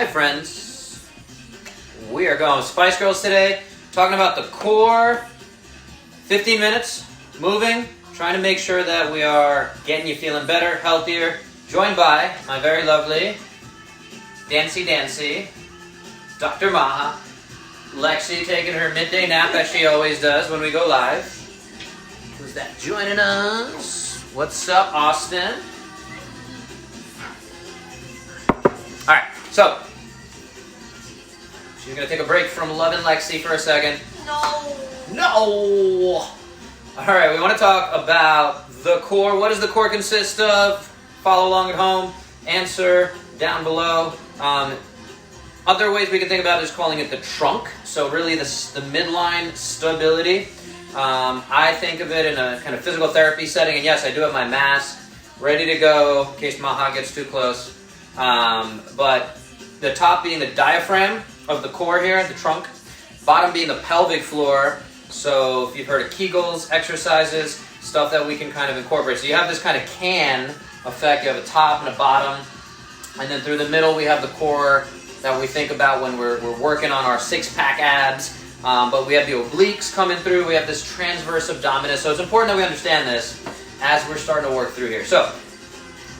Hi friends, we are going with Spice Girls today, talking about the core, 15 minutes, moving, trying to make sure that we are getting you feeling better, healthier, joined by my very lovely Dancy, Dr. Maha, Lexi taking her midday nap as she always does when we go live. Who's that joining us? What's up, Austin? Alright, so she's going to take a break from loving Lexi for a second. No! Alright, we want to talk about the core. What does the core consist of? Follow along at home. Answer down below. Other ways we can think about it is calling it the trunk. So really the midline stability. I think of it in a kind of physical therapy setting. And yes, I do have my mask ready to go in case Maha gets too close. But the top being the diaphragm of the core here, the trunk. Bottom being the pelvic floor. So if you've heard of Kegels, exercises, stuff that we can kind of incorporate. So you have this kind of can effect. You have a top and a bottom. And then through the middle we have the core that we think about when we're working on our six-pack abs. But we have the obliques coming through. We have this transverse abdominis. So it's important that we understand this as we're starting to work through here. So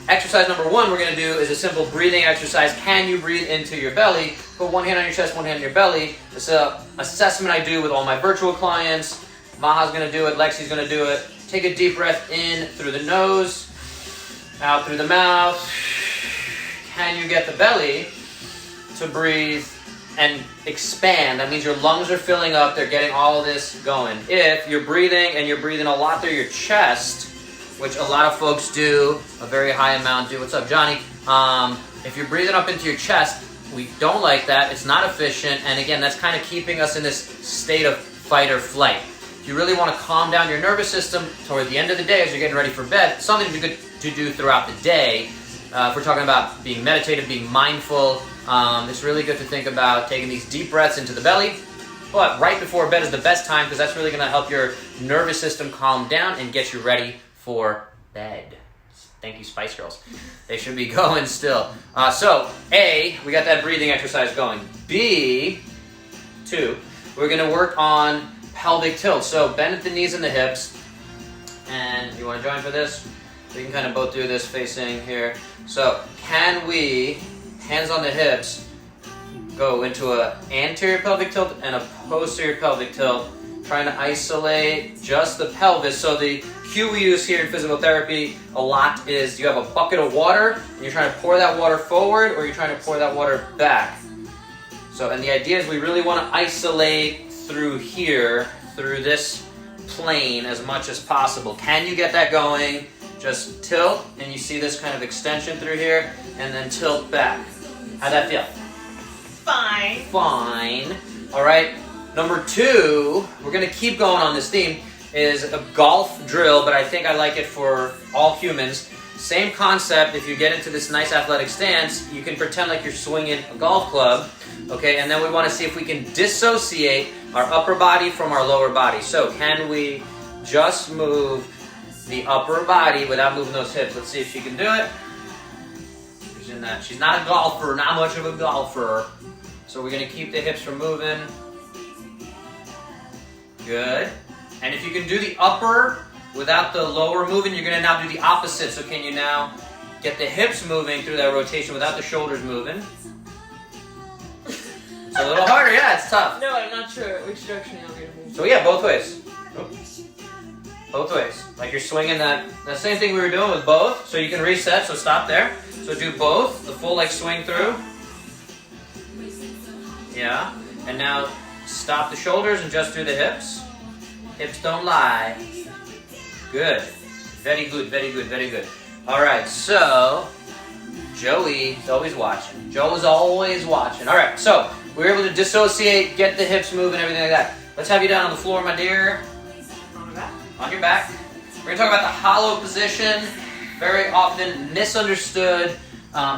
exercise number one we're going to do is a simple breathing exercise. Can you breathe into your belly? Put one hand on your chest, one hand on your belly. It's an assessment I do with all my virtual clients. Maha's going to do it. Lexi's going to do it. Take a deep breath in through the nose, out through the mouth. Can you get the belly to breathe and expand? That means your lungs are filling up. They're getting all of this going. If you're breathing and you're breathing a lot through your chest, which a lot of folks do, a very high amount do. What's up, Johnny? If you're breathing up into your chest, we don't like that. It's not efficient. And again, that's kind of keeping us in this state of fight or flight. If you really want to calm down your nervous system toward the end of the day as you're getting ready for bed, something to do throughout the day. If we're talking about being meditative, being mindful, it's really good to think about taking these deep breaths into the belly. But right before bed is the best time because that's really going to help your nervous system calm down and get you ready for bed. Thank you, Spice Girls. They should be going still. So, A, we got that breathing exercise going. B, 2, we're going to work on pelvic tilt. So, bend at the knees and the hips. And you want to join for this? We can kind of both do this facing here. So, can we, hands on the hips, go into an anterior pelvic tilt and a posterior pelvic tilt, trying to isolate just the pelvis. So the cue we use here in physical therapy a lot is you have a bucket of water and you're trying to pour that water forward or you're trying to pour that water back. So, and the idea is we really want to isolate through here, through this plane as much as possible. Can you get that going? Just tilt and you see this kind of extension through here and then tilt back. How'd that feel? Fine. Fine. All right. Number 2, we're going to keep going on this theme, is a golf drill, but I think I like it for all humans. Same concept. If you get into this nice athletic stance, you can pretend like you're swinging a golf club, okay? And then we want to see if we can dissociate our upper body from our lower body. So can we just move the upper body without moving those hips? Let's see if she can do it. She's not a golfer, not much of a golfer. So we're going to keep the hips from moving. Good. And if you can do the upper without the lower moving, you're going to now do the opposite. So can you now get the hips moving through that rotation without the shoulders moving? It's a little harder. Yeah, it's tough. No, I'm not sure which direction you're going to move. So yeah, both ways. Both ways. Like you're swinging that same thing we were doing with both. So you can reset. So stop there. So do both. The full like swing through. Yeah. And now stop the shoulders and just do the hips. Hips don't lie. Good. Very good, very good, very good. All right, so Joey is always watching. Joe is always watching. All right, so we were able to dissociate, get the hips moving, everything like that. Let's have you down on the floor, my dear. On your back. On your back. We're going to talk about the hollow position. Very often misunderstood.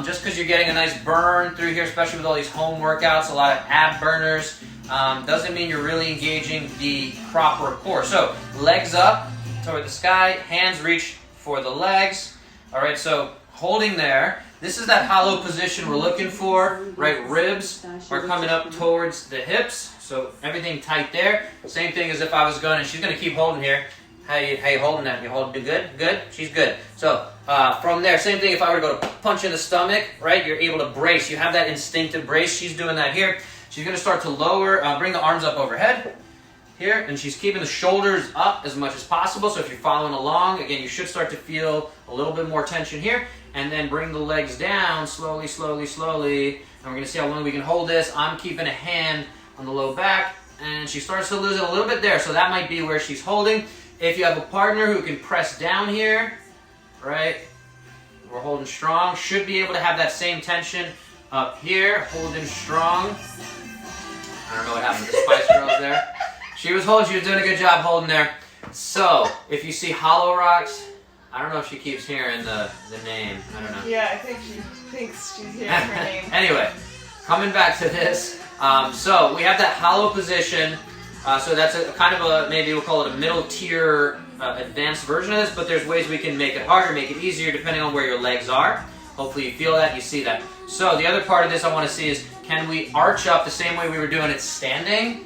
Just because you're getting a nice burn through here, especially with all these home workouts, a lot of ab burners, doesn't mean you're really engaging the proper core. So legs up toward the sky, hands reach for the legs. All right, so holding there. This is that hollow position we're looking for, right? Ribs are coming up towards the hips, so everything tight there. Same thing as if I was going, and she's going to keep holding here. How you holding that? You holding good? Good? She's good. So from there, same thing if I were to go to punch in the stomach, right? You're able to brace. You have that instinctive brace. She's doing that here. She's going to start to lower, bring the arms up overhead here, and she's keeping the shoulders up as much as possible. So if you're following along, again, you should start to feel a little bit more tension here. And then bring the legs down slowly, slowly, slowly. And we're going to see how long we can hold this. I'm keeping a hand on the low back, and she starts to lose it a little bit there. So that might be where she's holding. If you have a partner who can press down here, right, we're holding strong. Should be able to have that same tension up here, holding strong. I don't know what happened to the Spice Girls there. She was holding, she was doing a good job holding there. So, if you see Hollow Rocks, I don't know if she keeps hearing the name. I don't know. Yeah, I think she thinks she's hearing her name. Anyway, coming back to this. So we have that hollow position. So that's a kind of a, maybe we'll call it a middle tier advanced version of this, but there's ways we can make it harder, make it easier, depending on where your legs are. Hopefully you feel that, you see that. So the other part of this I want to see is, can we arch up the same way we were doing it standing?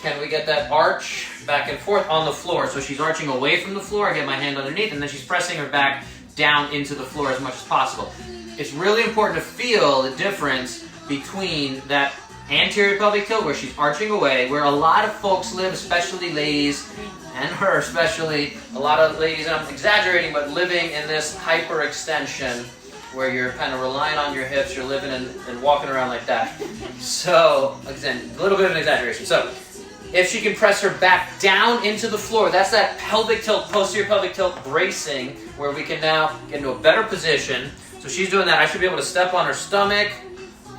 Can we get that arch back and forth on the floor? So she's arching away from the floor, I get my hand underneath, and then she's pressing her back down into the floor as much as possible. It's really important to feel the difference between that anterior pelvic tilt where she's arching away, where a lot of folks live, especially ladies, and her especially, a lot of ladies, and I'm exaggerating, but living in this hyperextension where you're kind of relying on your hips, you're living and walking around like that. So, again, a little bit of an exaggeration. So, if she can press her back down into the floor, that's that pelvic tilt, posterior pelvic tilt bracing, where we can now get into a better position. So she's doing that. I should be able to step on her stomach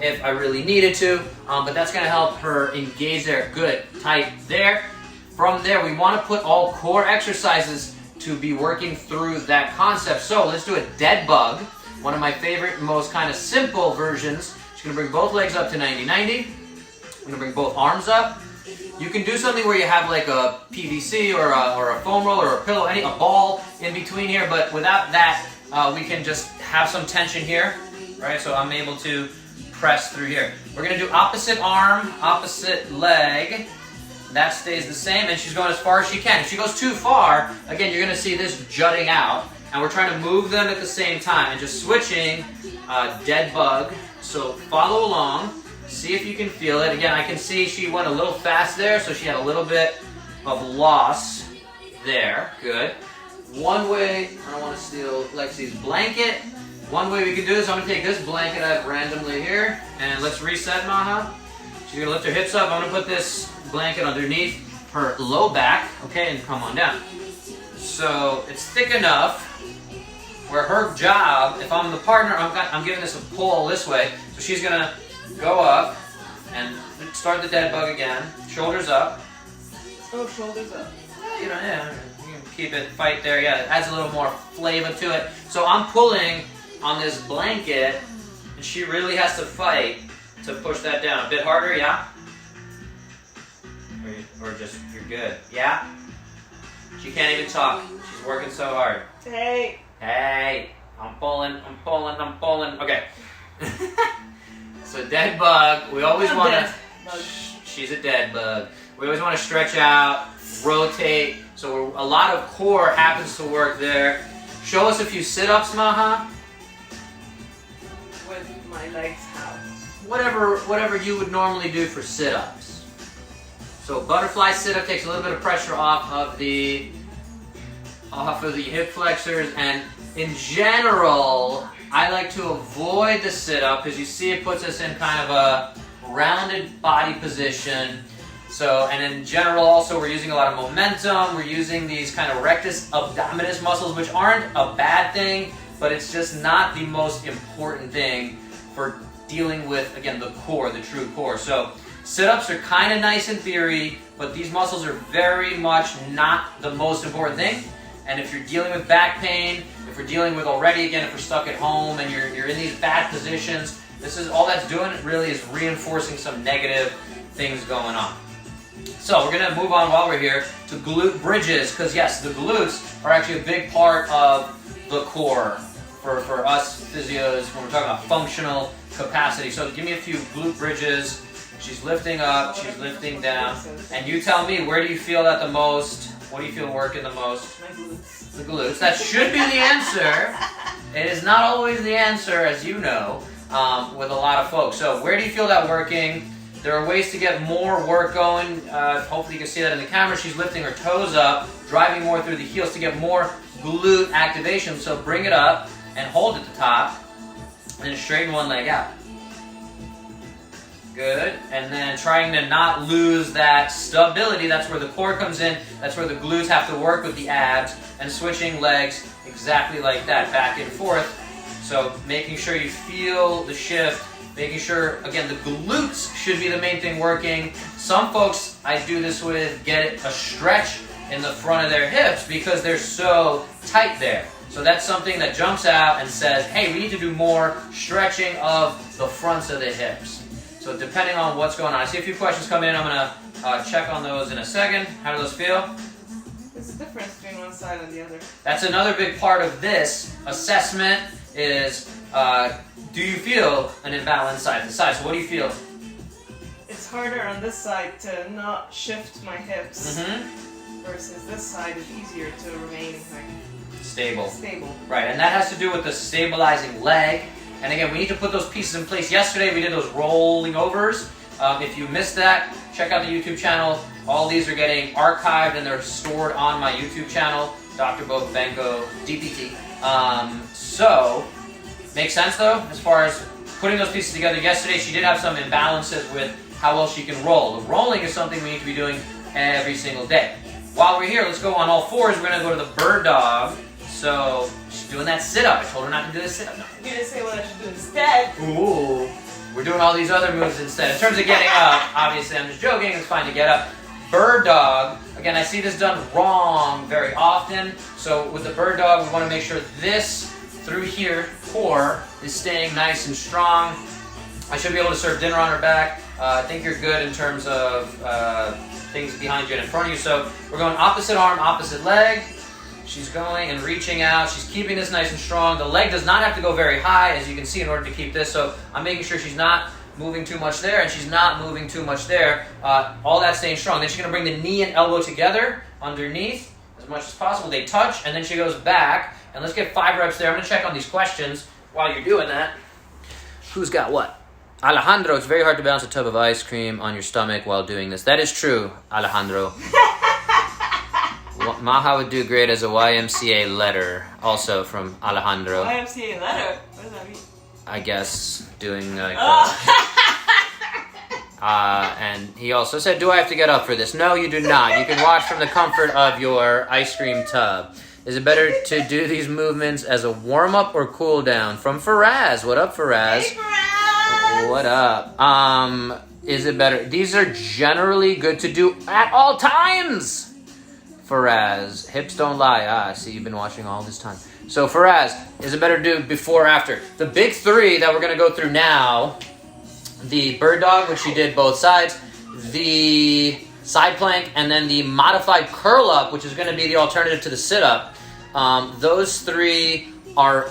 if I really needed to, but that's going to help her engage there. Good, tight there. From there, we want to put all core exercises to be working through that concept. So let's do a dead bug. One of my favorite, most kind of simple versions. She's going to bring both legs up to 90-90. I'm going to bring both arms up. You can do something where you have like a PVC or a foam roller or a pillow, a ball in between here, but without that, we can just have some tension here, right? So I'm able to press through here. We're going to do opposite arm, opposite leg. That stays the same, and she's going as far as she can. If she goes too far, again, you're going to see this jutting out, and we're trying to move them at the same time, and just switching dead bug. So follow along. See if you can feel it. Again, I can see she went a little fast there, so she had a little bit of loss there. Good. One way, I don't want to steal Lexi's blanket. One way we can do this, I'm going to take this blanket I have randomly here, and let's reset Maha. She's going to lift her hips up. I'm going to put this blanket underneath her low back, okay, and come on down. So it's thick enough where her job, if I'm the partner, I'm giving this a pull this way, so she's going to go up and start the dead bug again. Shoulders up. Oh, shoulders up. You know, yeah, you can keep it, fight there. Yeah, it adds a little more flavor to it. So I'm pulling on this blanket, and she really has to fight to push that down. A bit harder, yeah? Or just, you're good. Yeah? She can't even talk. She's working so hard. Hey. Hey, I'm pulling. Okay. So dead bug, we always want to, she's a dead bug. We always want to stretch out, rotate, so a lot of core happens to work there. Show us a few sit-ups, Maha. With my legs out. Whatever you would normally do for sit-ups. So butterfly sit-up takes a little bit of pressure off of the hip flexors, and in general, I like to avoid the sit-up because you see it puts us in kind of a rounded body position. So, and in general also we're using a lot of momentum. We're using these kind of rectus abdominis muscles, which aren't a bad thing, but it's just not the most important thing for dealing with, again, the core, the true core. So sit-ups are kind of nice in theory, but these muscles are very much not the most important thing. And if you're dealing with back pain, if we're dealing with already, again, if we're stuck at home and you're in these bad positions, this is all that's doing really is reinforcing some negative things going on. So we're going to move on while we're here to glute bridges, because yes, the glutes are actually a big part of the core for us physios when we're talking about functional capacity. So give me a few glute bridges. She's lifting up, she's lifting down. And you tell me, where do you feel that the most? What do you feel working the most? My glutes. The glutes. That should be the answer. It is not always the answer, as you know, with a lot of folks. So where do you feel that working? There are ways to get more work going. Hopefully you can see that in the camera. She's lifting her toes up, driving more through the heels to get more glute activation. So bring it up and hold at the top, and then straighten one leg out. Good. And then trying to not lose that stability. That's where the core comes in. That's where the glutes have to work with the abs, and switching legs exactly like that, back and forth. So making sure you feel the shift, making sure, again, the glutes should be the main thing working. Some folks I do this with get a stretch in the front of their hips because they're so tight there. So that's something that jumps out and says, hey, we need to do more stretching of the fronts of the hips. So depending on what's going on. I see a few questions come in. I'm going to check on those in a second. How do those feel? There's a difference between one side and the other. That's another big part of this assessment is, do you feel an imbalance side to side? So what do you feel? It's harder on this side to not shift my hips Mm-hmm. versus this side is easier to remain like Stable. stable. Right, and that has to do with the stabilizing leg. And again, we need to put those pieces in place. Yesterday we did those rolling overs. If you missed that, check out the YouTube channel. All these are getting archived and they're stored on my YouTube channel, Dr. Bo Benko DPT. So, makes sense though, as far as putting those pieces together. Yesterday she did have some imbalances with how well she can roll. The rolling is something we need to be doing every single day. While we're here, let's go on all fours. We're gonna go to the bird dog. So, she's doing that sit-up. I told her not to do the sit-up. No. You didn't say what I should do instead. Ooh. We're doing all these other moves instead. In terms of getting up, obviously I'm just joking, it's fine to get up. Bird dog, again, I see this done wrong very often. So with the bird dog, we want to make sure this through here, core, is staying nice and strong. I should be able to serve dinner on her back. I think you're good in terms of things behind you and in front of you. So we're going opposite arm, opposite leg. She's going and reaching out. She's keeping this nice and strong. The leg does not have to go very high, as you can see, in order to keep this. So I'm making sure she's not moving too much there, and she's not moving too much there. All that staying strong. Then she's going to bring the knee and elbow together underneath as much as possible. They touch, and then she goes back. And let's get 5 reps there. I'm going to check on these questions while you're doing that. Who's got what? Alejandro, it's very hard to balance a tub of ice cream on your stomach while doing this. That is true, Alejandro. Maha would do great as a YMCA letter, also from Alejandro. YMCA letter? What does that mean? I guess doing like. Oh. And he also said, "Do I have to get up for this?" No, you do not. You can watch from the comfort of your ice cream tub. Is it better to do these movements as a warm up or cool down? From Faraz. What up, Faraz? Hey, Faraz! What up? Is it better? These are generally good to do at all times. Faraz, hips don't lie. I see you've been watching all this time. So Faraz, is it better to do before or after? The big 3 that we're going to go through now, the bird dog, which you did both sides, the side plank, and then the modified curl up, which is going to be the alternative to the sit up. Those 3 are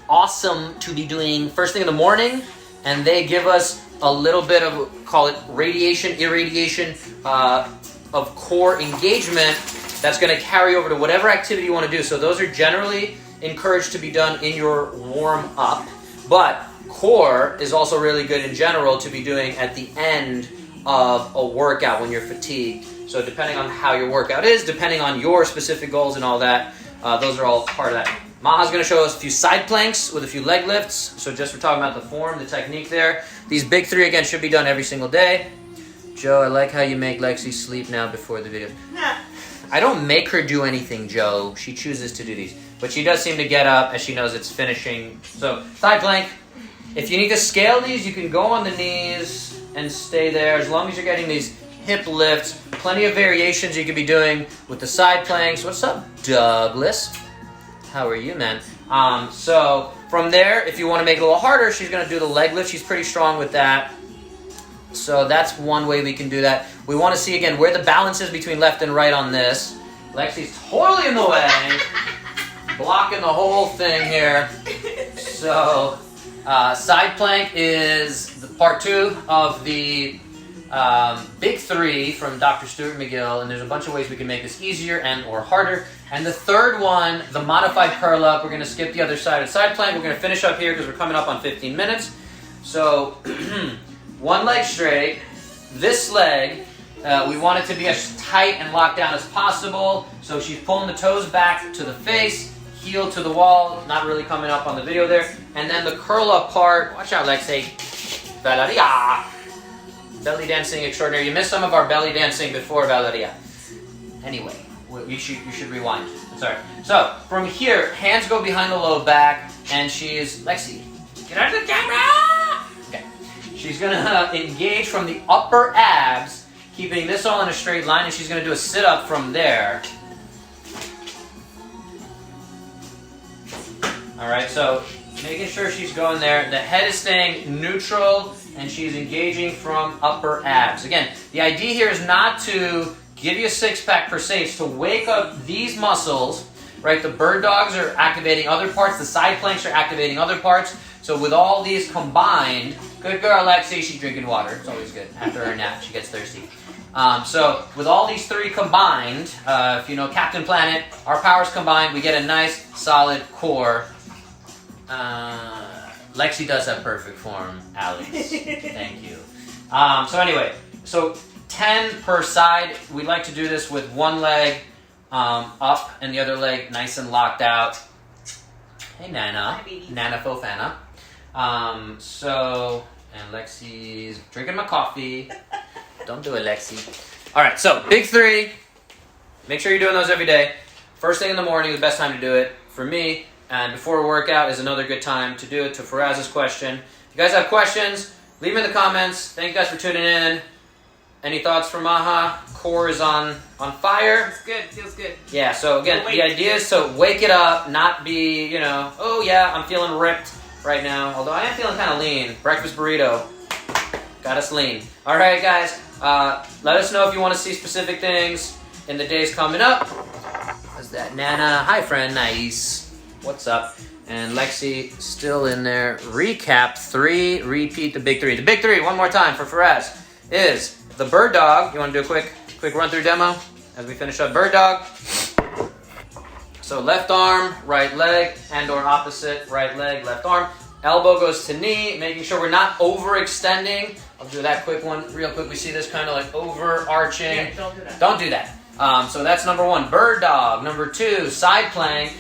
awesome to be doing first thing in the morning, and they give us a little bit of, call it radiation, irradiation of core engagement that's going to carry over to whatever activity you want to do. So those are generally encouraged to be done in your warm up, but core is also really good in general to be doing at the end of a workout when you're fatigued. So depending on how your workout is, depending on your specific goals and all that, those are all part of that. Maha's going to show us a few side planks with a few leg lifts. So just we're talking about the form, the technique there. These big 3 again should be done every single day. Joe, I like how you make Lexi sleep now before the video. I don't make her do anything, Joe. She chooses to do these. But she does seem to get up as she knows it's finishing. So, side plank. If you need to scale these, you can go on the knees and stay there. As long as you're getting these hip lifts. Plenty of variations you could be doing with the side planks. What's up, Douglas? How are you, man? So, from there, if you want to make it a little harder, she's going to do the leg lift. She's pretty strong with that. So that's one way we can do that. We want to see, again, where the balance is between left and right on this. Lexi's totally in the way. Blocking the whole thing here. so side plank is the part 2 of the big 3 from Dr. Stuart McGill, and there's a bunch of ways we can make this easier and or harder. And the third one, the modified curl up, we're going to skip the other side of side plank. We're going to finish up here because we're coming up on 15 minutes. So one leg straight. This leg, we want it to be as tight and locked down as possible. So she's pulling the toes back to the face, heel to the wall, not really coming up on the video there. And then the curl up part, watch out Lexi. Valeria. Belly dancing extraordinary. You missed some of our belly dancing before, Valeria. Anyway, you should rewind. Sorry. So from here, hands go behind the low back, and she's Lexi. Get out of the camera. Okay. She's gonna engage from the upper abs, keeping this all in a straight line, and she's gonna do a sit up from there. All right. So making sure she's going there. The head is staying neutral, and she's engaging from upper abs. Again, the idea here is not to give you a six-pack per se. It's to wake up these muscles, right? The bird dogs are activating other parts. The side planks are activating other parts. So with all these combined, good girl, Lexi, she's drinking water. It's always good. After her nap, she gets thirsty. So with all these 3 combined, if you know Captain Planet, our powers combined, we get a nice, solid core. Lexi does have perfect form, Alex. Thank you. So anyway, so 10 per side. We like to do this with one leg up and the other leg nice and locked out. Hey, Nana. Hi, Nana Fofana. And Lexi's drinking my coffee. Don't do it, Lexi. All right, so big 3. Make sure you're doing those every day. First thing in the morning is the best time to do it. For me, and before a workout is another good time to do it. To Faraz's question. If you guys have questions, leave them in the comments. Thank you guys for tuning in. Any thoughts from Maha? Core is on fire. It's good. Feels good. Yeah, so again, the idea is to wake it up, not be, oh yeah, I'm feeling ripped right now. Although I am feeling kind of lean. Breakfast burrito. Got us lean. All right, guys. Let us know if you want to see specific things in the days coming up. What's that? Nana. Hi, friend. Nice. What's up? And Lexi still in there. Recap 3. Repeat the big 3. The big 3, one more time for Faraz, is the bird dog. You want to do a quick run through demo as we finish up bird dog? So left arm, right leg, and or opposite, right leg, left arm. Elbow goes to knee, making sure we're not overextending. I'll do that quick one real quick. We see this kind of like overarching. Yeah, don't do that. Don't do that. So that's number 1, bird dog. Number 2, side plank.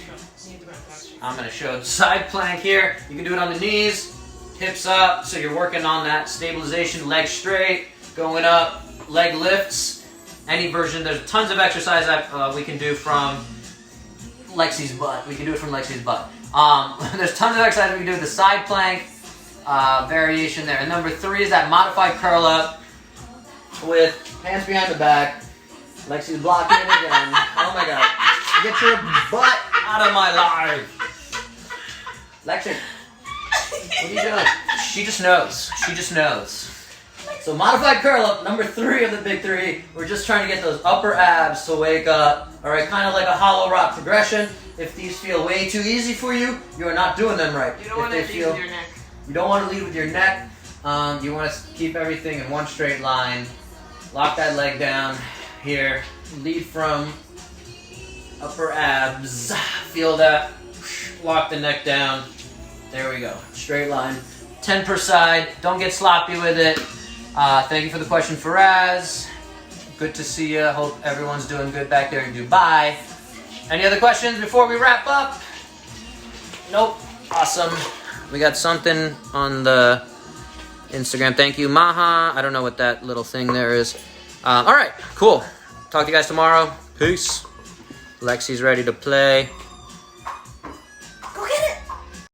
I'm going to show the side plank here. You can do it on the knees, hips up, so you're working on that stabilization, legs straight, going up, leg lifts, any version. There's tons of exercise that we can do from Lexi's butt. We can do it from Lexi's butt. There's tons of exercise we can do with the side plank variation there. And number 3 is that modified curl up with hands behind the back. Lexi's blocking it again. Oh my God. Get your butt out of my life. Lexi, what are you doing? She just knows. She just knows. So modified curl up, number 3 of the big 3. We're just trying to get those upper abs to wake up. All right, kind of like a hollow rock progression. If these feel way too easy for you, you are not doing them right. You don't want to lead with your neck. You don't want to lead with your neck. You want to keep everything in one straight line. Lock that leg down here. Lead from upper abs. Feel that. Lock the neck down. There we go. Straight line. 10 per side. Don't get sloppy with it. Thank you for the question, Faraz. Good to see you. Hope everyone's doing good back there in Dubai. Any other questions before we wrap up? Nope. Awesome. We got something on the Instagram. Thank you, Maha. I don't know what that little thing there is. All right. Cool. Talk to you guys tomorrow. Peace. Lexi's ready to play.